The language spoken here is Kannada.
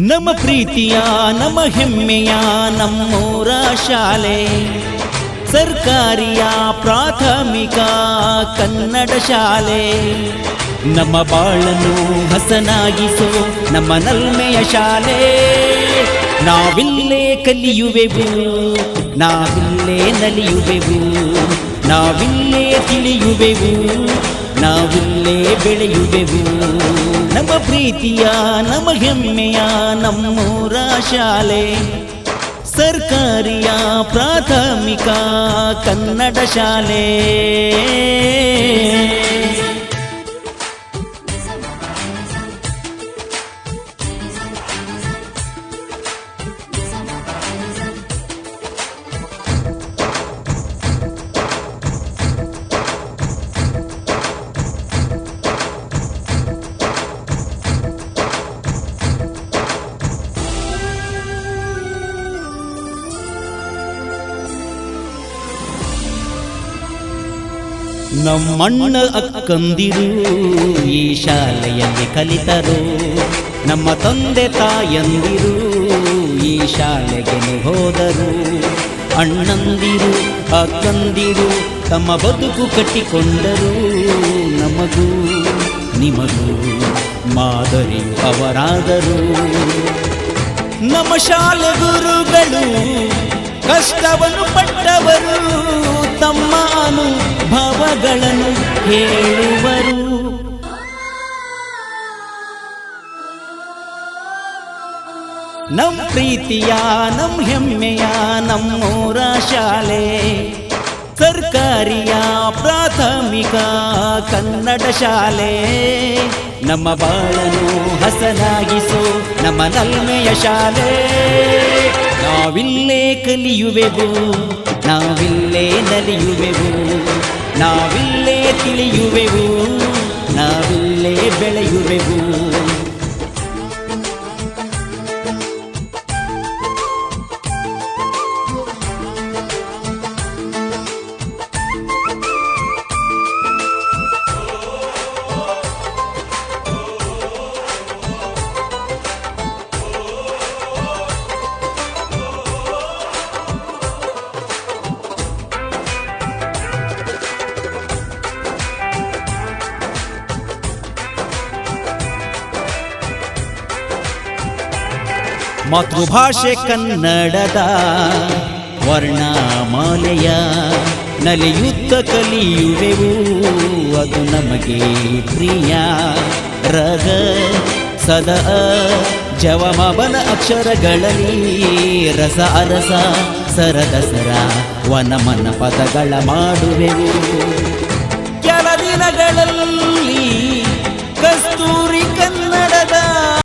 ನಮ್ಮ ಪ್ರೀತಿಯ ನಮ್ಮ ಹೆಮ್ಮೆಯ ನಮ್ಮೂರ ಶಾಲೆ ಸರ್ಕಾರಿಯ ಪ್ರಾಥಮಿಕ ಕನ್ನಡ ಶಾಲೆ. ನಮ್ಮ ಬಾಳನ್ನು ಹಸನಾಗಿಸೋ ನಮ್ಮ ನಲ್ಮೆಯ ಶಾಲೆ. ನಾವಿಲ್ಲೇ ಕಲಿಯುವೆವು, ನಾವಿಲ್ಲೇ ನಲಿಯುವೆವು, ನಾವಿಲ್ಲೇ ತಿಳಿಯುವೆವು, ನಾವಿಲ್ಲೇ ಬೆಳೆಯುವೆವು. ನಮ್ಮ ಪ್ರೀತಿಯ ನಮ್ಮ ಹೆಮ್ಮೆಯ ನಮ್ಮೂರ ಶಾಲೆ ಸರ್ಕಾರಿಯ ಪ್ರಾಥಮಿಕ ಕನ್ನಡ ಶಾಲೆ. ನಮ್ಮಣ್ಣ ಅಕ್ಕಂದಿರು ಈ ಶಾಲೆಯಲ್ಲಿ ಕಲಿತರು. ನಮ್ಮ ತಂದೆ ತಾಯಂದಿರು ಈ ಶಾಲೆಗೆ ಹೋದರು. ಅಣ್ಣಂದಿರು ಅಕ್ಕಂದಿರು ತಮ್ಮ ಬದುಕು ಕಟ್ಟಿಕೊಂಡರು. ನಮಗೂ ನಿಮಗೂ ಮಾದರಿ ಅವರಾದರು. ನಮ್ಮ ಶಾಲೆ ಗುರುಗಳು ಕಷ್ಟವನ್ನು ಪಟ್ಟವರು, ತಮ್ಮ ಅನುಭವಗಳನ್ನು ಹೇಳುವರು. ನಮ್ಮ ಪ್ರೀತಿಯ ನಮ್ಮ ಹೆಮ್ಮೆಯ ನಮ್ಮೂರ ಶಾಲೆ ಸರ್ಕಾರಿಯ ಪ್ರಾಥಮಿಕ ಕನ್ನಡ ಶಾಲೆ. ನಮ್ಮ ಬಾಳನ್ನು ಹಸನಾಗಿಸೋ ನಮ್ಮ ನಲ್ಮೆಯ ಶಾಲೆ. ನಾವಿಲ್ಲೇ ಕಲಿಯುವೆವು, ನಾವಿಲ್ಲೇ ನಲಿಯುವೆವು, ನಾವಿಲ್ಲೇ ತಿಳಿಯುವೆವು, ನಾವಿಲ್ಲೇ ಬೆಳೆಯುವೆವು. ಮಾತೃಭಾಷೆ ಕನ್ನಡದ ವರ್ಣಮಾಲೆಯ ನಲಿಯುತ್ತ ಕಲಿಯುವೆವು, ಅದು ನಮಗೆ ಪ್ರಿಯ. ರಗ ಸದ ಜವಮವನ ಅಕ್ಷರಗಳಲ್ಲಿ ರಸ ಅರಸ ಸರದ ಸರ ವನಮನ ಪದಗಳ ಮಾಡುವೆವು. ಕೆಲ ದಿನಗಳಲ್ಲಿ ಕಸ್ತೂರಿ ಕನ್ನಡ